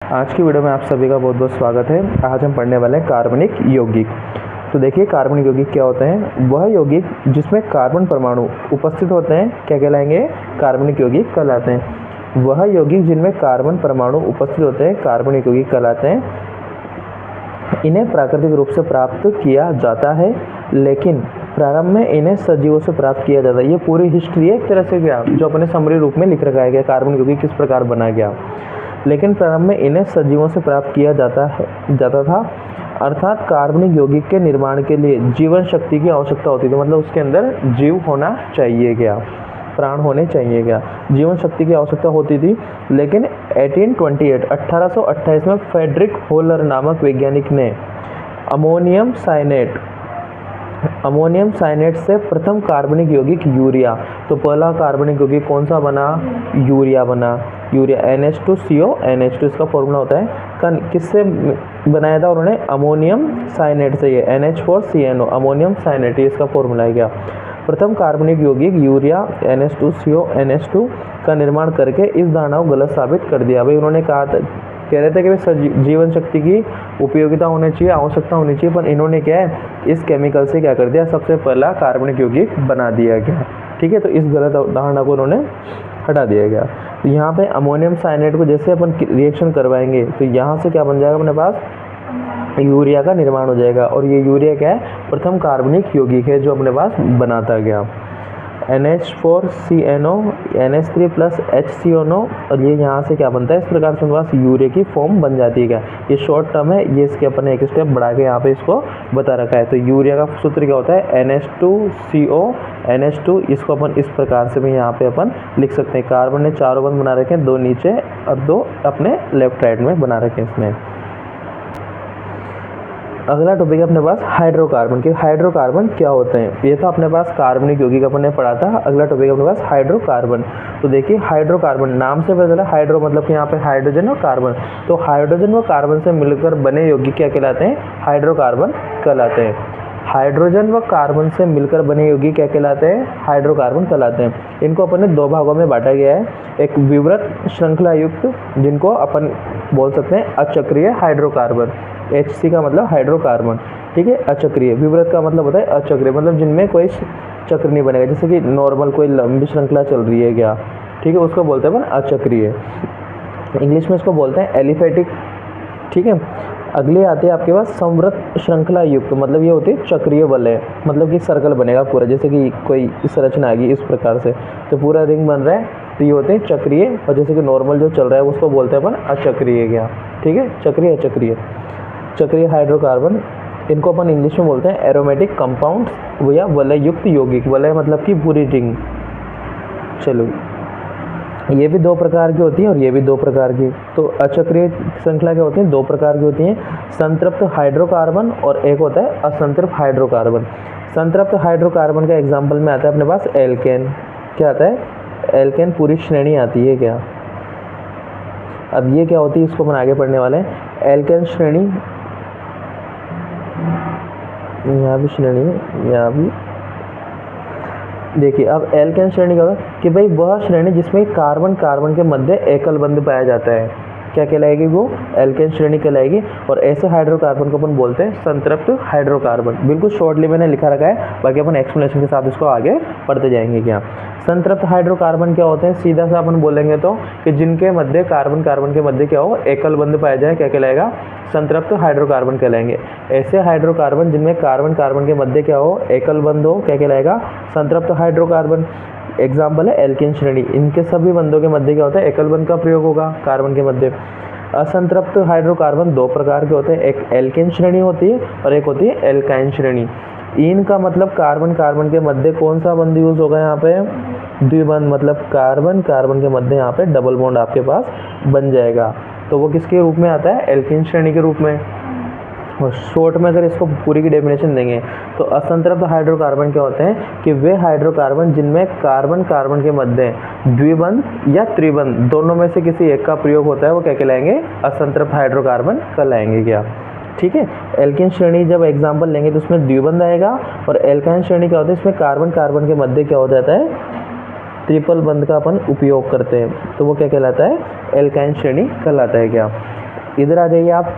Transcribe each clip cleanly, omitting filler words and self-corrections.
आज की वीडियो में आप सभी का बहुत बहुत स्वागत है। आज हम पढ़ने वाले हैं कार्बनिक यौगिक। तो देखिए कार्बनिक यौगिक क्या होते हैं। वह यौगिक जिसमें कार्बन परमाणु उपस्थित होते हैं क्या कहलाएंगे? कार्बनिक यौगिक कहलाते हैं। वह यौगिक जिनमें कार्बन परमाणु उपस्थित होते हैं कार्बनिक यौगिक कहलाते हैं। इन्हें प्राकृतिक रूप से प्राप्त किया जाता है, लेकिन प्रारंभ में इन्हें सजीवों से प्राप्त किया जाता है। ये पूरी हिस्ट्री एक तरह से क्या जो अपने समरी रूप में लिख रखा है कार्बनिक यौगिक किस प्रकार बना गया, लेकिन प्रारंभ में इन्हें सजीवों से प्राप्त किया जाता था। अर्थात कार्बनिक यौगिक के निर्माण के लिए जीवन शक्ति की आवश्यकता होती थी, मतलब उसके अंदर जीव होना चाहिए क्या, प्राण होने चाहिए क्या, जीवन शक्ति की आवश्यकता होती थी। लेकिन 1828 में फ्रेडरिक होलर नामक वैज्ञानिक ने अमोनियम साइनेट से प्रथम कार्बनिक यौगिक यूरिया, तो पहला कार्बनिक यौगिक कौन सा बना? यूरिया बना। यूरिया NH2CO NH2 इसका फॉर्मूला होता है। किससे बनाया था उन्होंने? अमोनियम साइनेट से। ये NH4CNO अमोनियम साइनेट, ये इसका फॉर्मूला है क्या। प्रथम कार्बनिक यौगिक यूरिया NH2CO NH2 का निर्माण करके इस धारणा को गलत साबित कर दिया। भाई उन्होंने कह रहे थे कि जीवन शक्ति की उपयोगिता होनी चाहिए, आवश्यकता होनी चाहिए, पर इन्होंने क्या है इस केमिकल से क्या कर दिया, सबसे पहला कार्बनिक यौगिक बना दिया गया। ठीक है, तो इस गलत धारणा को उन्होंने हटा दिया गया। तो यहाँ पे अमोनियम साइनेट को जैसे अपन रिएक्शन करवाएंगे तो यहाँ से क्या बन जाएगा अपने पास? यूरिया का निर्माण हो जाएगा। और ये यूरिया क्या है? प्रथम कार्बनिक यौगिक है जो अपने पास बनाता गया। NH4CNO NH3 + HCONO, और ये यहाँ से क्या बनता है, इस प्रकार से हमारे पास यूरिया की फॉर्म बन जाती है क्या। ये शॉर्ट टर्म है, ये इसके अपने एक स्टेप बढ़ा के यहाँ पे इसको बता रखा है। तो यूरिया का सूत्र क्या होता है? NH2CO NH2, इसको अपन इस प्रकार से भी यहाँ पे अपन लिख सकते हैं। कार्बन ने चारों बंद बना रखे हैं, 2 नीचे और 2 अपने लेफ्ट राइट में बना रखे हैं इसमें। अगला टॉपिक है अपने पास हाइड्रोकार्बन के। हाइड्रोकार्बन क्या होते हैं? ये था अपने पास कार्बनिक यौगिक अपन ने पढ़ा था। अगला टॉपिक है अपने पास हाइड्रोकार्बन। तो देखिए हाइड्रोकार्बन नाम से पता चला, हाइड्रो मतलब कि यहाँ पे हाइड्रोजन और कार्बन, तो हाइड्रोजन व कार्बन से मिलकर बने यौगिक क्या कहलाते हैं? हाइड्रोकार्बन कहलाते हैं। हाइड्रोजन व कार्बन से मिलकर बने यौगिक क्या कहलाते हैं? हाइड्रोकार्बन कहलाते हैं। इनको अपन ने 2 भागों में बांटा गया है। एक विवृत श्रृंखला युक्त, जिनको अपन बोल सकते हैं अचक्रीय हाइड्रोकार्बन, HC का मतलब हाइड्रोकार्बन, ठीक है। अचक्रीय, विवृत का मतलब होता है अचक्रीय, मतलब जिनमें कोई चक्र नहीं बनेगा, जैसे कि नॉर्मल कोई लंबी श्रृंखला चल रही है क्या, ठीक है, उसको बोलते हैं अपन अचक्रीय। इंग्लिश में इसको बोलते हैं एलिफेटिक, ठीक है। अगली आती है आपके पास संवृत श्रृंखला युक्त, मतलब ये होती है चक्रीय वलय, मतलब कि सर्कल बनेगा पूरा, जैसे कि कोई संरचना आ गई इस प्रकार से, तो पूरा रिंग बन रहा है, तो ये होते हैं चक्रीय। और जैसे कि नॉर्मल जो चल रहा है उसको बोलते हैं अपन अचक्रीय क्या, ठीक है। चक्रीय अचक्रीय, चक्रीय हाइड्रोकार्बन, इनको अपन इंग्लिश में बोलते हैं एरोमेटिक कंपाउंड्स या वलय युक्त यौगिक। वलय मतलब कि पूरी रिंग। चलो ये भी 2 प्रकार की होती है और ये भी 2 प्रकार की। तो अचक्रीय श्रृंखला क्या होती है? 2 प्रकार की होती हैं, संतृप्त हाइड्रोकार्बन और एक होता है असंतृप्त हाइड्रोकार्बन। संतृप्त हाइड्रोकार्बन का एग्जाम्पल में आता है अपने पास एल्केन। क्या आता है? एल्केन पूरी श्रेणी आती है क्या। अब ये क्या होती है इसको अपन आगे पढ़ने वाले हैं। एल्केन श्रेणी, यहाँ भी श्रेणी है, यहाँ भी देखिए। अब एल्केन श्रेणी का कि भाई वह श्रेणी जिसमें कार्बन कार्बन के मध्य एकल बंध पाया जाता है, क्या कहलाएगी? वो एल्केन श्रेणी कहलाएगी। और ऐसे हाइड्रोकार्बन को अपन बोलते हैं संतृप्त हाइड्रोकार्बन। बिल्कुल शॉर्टली मैंने लिखा रखा है, बाकी अपन एक्सप्लेनेशन के साथ इसको आगे पढ़ते जाएंगे। क्या संतृप्त हाइड्रोकार्बन क्या होते हैं? सीधा सा अपन बोलेंगे तो कि जिनके मध्य कार्बन कार्बन के मध्य क्या हो, एकल बंध पाया जाए, क्या कहलाएगा? संतृप्त हाइड्रोकार्बन कहलाएंगे। ऐसे हाइड्रोकार्बन जिनमें कार्बन कार्बन के मध्य क्या हो, एकल बंध हो, क्या कहलाएगा? संतृप्त हाइड्रोकार्बन। एग्जाम्पल है एल्केन श्रेणी, इनके सभी बंधों के मध्य क्या होता है? एकल बंध का प्रयोग होगा कार्बन के मध्य। असंतृप्त हाइड्रोकार्बन 2 प्रकार के होते हैं, एक एल्केन श्रेणी होती है और एक होती है एल्काइन श्रेणी। इन का मतलब कार्बन कार्बन के मध्य कौन सा बंध यूज होगा यहाँ पे? द्विबंध, मतलब कार्बन कार्बन के मध्य यहाँ पे डबल बॉन्ड आपके पास बन जाएगा, तो वो किसके रूप में आता है? एल्केन श्रेणी के रूप में। और शॉर्ट में अगर इसको पूरी की डेफिनेशन देंगे तो असंतृप्त हाइड्रोकार्बन क्या होते हैं कि वे हाइड्रोकार्बन जिनमें कार्बन कार्बन के मध्य द्विबंध या त्रिबंध दोनों में से किसी एक का प्रयोग होता है, वो क्या कहलाएंगे? असंतृप्त हाइड्रोकार्बन कहलाएंगे क्या, ठीक है। एल्केन श्रेणी जब एग्जाम्पल लेंगे तो उसमें द्विबंध आएगा, और एल्काइन श्रेणी क्या होता है? इसमें कार्बन कार्बन के मध्य क्या हो जाता है? ट्रिपल बंध का अपन उपयोग करते हैं, तो वो क्या कहलाता है? एल्काइन श्रेणी कहलाता है क्या। इधर आ जाइए आप।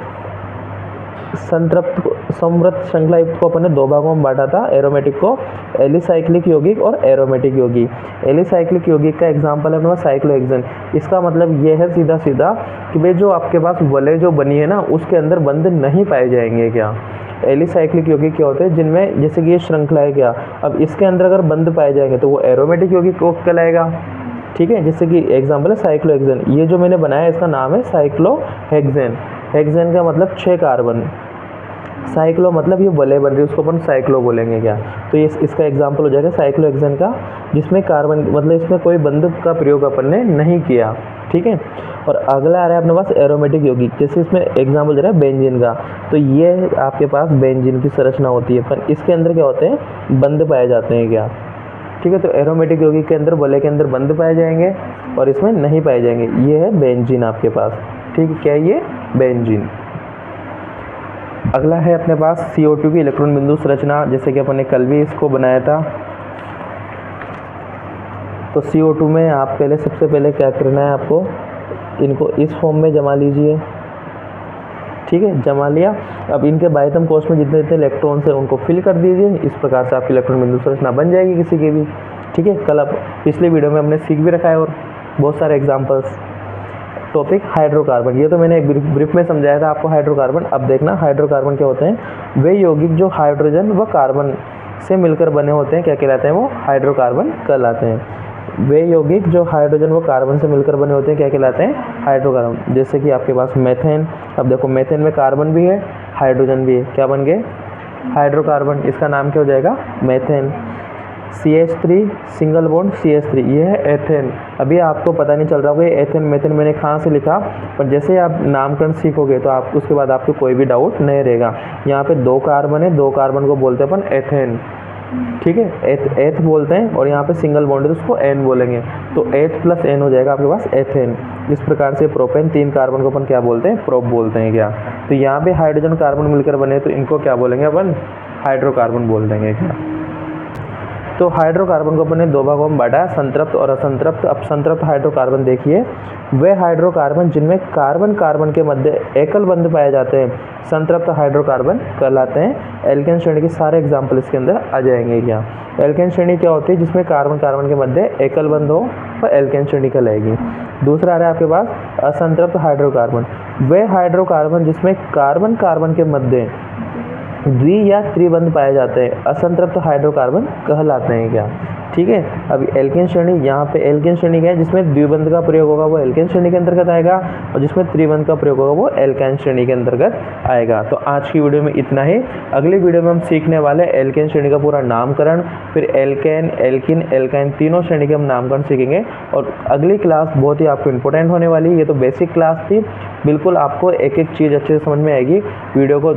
समृद्ध श्रृंखला युक्त को अपन ने दो भागों में बांटा था, एरोमेटिक को एलिसाइक्लिक यौगिक और एरोमेटिक यौगिक। एलिसाइक्लिक यौगिक का एग्जांपल है अपने पास साइक्लोहेक्सेन। इसका मतलब ये है सीधा सीधा कि भाई जो आपके पास वलय जो बनी है ना उसके अंदर बंध नहीं पाए जाएंगे। क्या एलिसाइक्लिक यौगिक क्या होते हैं, जिनमें जैसे कि ये श्रृंखला है क्या, अब इसके अंदर अगर बंध पाए जाएंगे तो वो एरोमेटिक यौगिक को कहलाएगा। ठीक है, जैसे कि एग्जांपल है साइक्लोहेक्सेन। ये जो मैंने बनाया इसका नाम है साइक्लोहेक्सेन। हेक्सेन का मतलब 6 कार्बन, साइक्लो मतलब ये वलय बन रही है उसको अपन साइक्लो बोलेंगे। क्या तो ये इसका एग्जांपल हो जाएगा साइक्लोहेक्सेन का, जिसमें कार्बन मतलब इसमें कोई बंध का प्रयोग अपन ने नहीं किया। ठीक है, और अगला आ रहा है अपने पास एरोमेटिक यौगिक। जैसे इसमें एग्जांपल दे रहा है बेंजीन का, तो ये आपके पास बेंजीन की संरचना होती है, पर इसके अंदर क्या होते हैं, बंध पाए जाते हैं। क्या ठीक है, तो एरोमेटिक यौगिक के अंदर वलय के अंदर बंध पाए जाएंगे और इसमें नहीं पाए जाएंगे। ये है बेंजीन आपके पास। ठीक है, क्या है ये, बेंजीन। अगला है अपने पास CO2 की इलेक्ट्रॉन बिंदु संरचना, जैसे कि अपन ने कल भी इसको बनाया था। तो CO2 में आप सबसे पहले क्या करना है, आपको इनको इस फॉर्म में जमा लीजिए। ठीक है, जमा लिया। अब इनके बाह्यतम कोश में जितने जितने इलेक्ट्रॉन्स हैं उनको फिल कर दीजिए। इस प्रकार से आपकी इलेक्ट्रॉन बिंदु संरचना बन जाएगी किसी की भी। ठीक है, कल अब पिछले वीडियो में हमने सीख भी रखा है और बहुत सारे एग्जाम्पल्स। टॉपिक हाइड्रोकार्बन, ये तो मैंने ब्रीफ में समझाया था आपको हाइड्रोकार्बन। अब देखना हाइड्रोकार्बन क्या होते हैं, वे यौगिक जो हाइड्रोजन व कार्बन से मिलकर बने होते हैं क्या कहलाते हैं, वो हाइड्रोकार्बन कहलाते हैं। वे यौगिक जो हाइड्रोजन व कार्बन से मिलकर बने होते हैं क्या कहलाते हैं, हाइड्रोकार्बन। जैसे कि आपके पास मेथेन, अब देखो मेथेन में कार्बन भी है हाइड्रोजन भी है, क्या बन गए, हाइड्रोकार्बन। इसका नाम क्या हो जाएगा, methane. CH3 single bond CH3, ये है एथेन। अभी आपको पता नहीं चल रहा होगा ये एथेन मेथेन मैंने कहाँ से लिखा, पर जैसे आप नामकरण सीखोगे तो आप उसके बाद आपको कोई भी डाउट नहीं रहेगा। यहाँ पे 2 कार्बन है, 2 कार्बन को बोलते हैं अपन एथेन। ठीक है, एथ बोलते हैं, और यहाँ पे सिंगल बॉन्ड है तो उसको एन बोलेंगे, तो एथ प्लस एन हो जाएगा आपके पास एथेन। इस प्रकार से प्रोपेन 3 कार्बन को अपन क्या बोलते हैं, प्रोप बोलते हैं। क्या तो यहाँ पे हाइड्रोजन कार्बन मिलकर बने तो इनको क्या बोलेंगे अपन, हाइड्रोकार्बन बोल देंगे। क्या तो हाइड्रोकार्बन को अपन ने 2 भागों में बांटा, संतृप्त और असंतृप्त। अब संतृप्त हाइड्रोकार्बन देखिए, वे हाइड्रोकार्बन जिनमें कार्बन कार्बन के मध्य एकल बंध पाए जाते हैं संतृप्त हाइड्रोकार्बन कहलाते हैं। एल्केन श्रेणी के सारे एग्जाम्पल इसके अंदर आ जाएंगे। क्या एल्केन श्रेणी क्या होती है, जिसमें कार्बन कार्बन के मध्य एकल बंध हो वह एल्केन श्रेणी कहलाएगी। दूसरा आ रहा है आपके पास असंतृप्त हाइड्रोकार्बन, वे हाइड्रोकार्बन जिसमें कार्बन कार्बन के मध्य द्वि या त्रिबंध पाए जाते हैं असंतृप्त हाइड्रोकार्बन कहलाते हैं। क्या ठीक है, अब एल्केन श्रेणी, यहाँ पे एल्केन श्रेणी क्या है, जिसमें द्विबंध का प्रयोग होगा वो एल्केन श्रेणी के अंतर्गत आएगा, और जिसमें त्रिबंध का प्रयोग होगा वो एल्काइन श्रेणी के अंतर्गत आएगा। तो आज की वीडियो में इतना ही। अगली वीडियो में हम सीखने वाले एल्केन श्रेणी का पूरा नामकरण, फिर एल्केन, एल्किन, एल्काइन तीनों श्रेणी के हम नामकरण सीखेंगे। और अगली क्लास बहुत ही आपको इंपॉर्टेंट होने वाली है। ये तो बेसिक क्लास थी, बिल्कुल आपको एक एक चीज़ अच्छे से समझ में आएगी। वीडियो को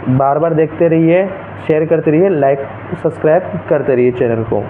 बार बार देखते रहिए, शेयर करते रहिए, लाइक सब्सक्राइब करते रहिए चैनल को।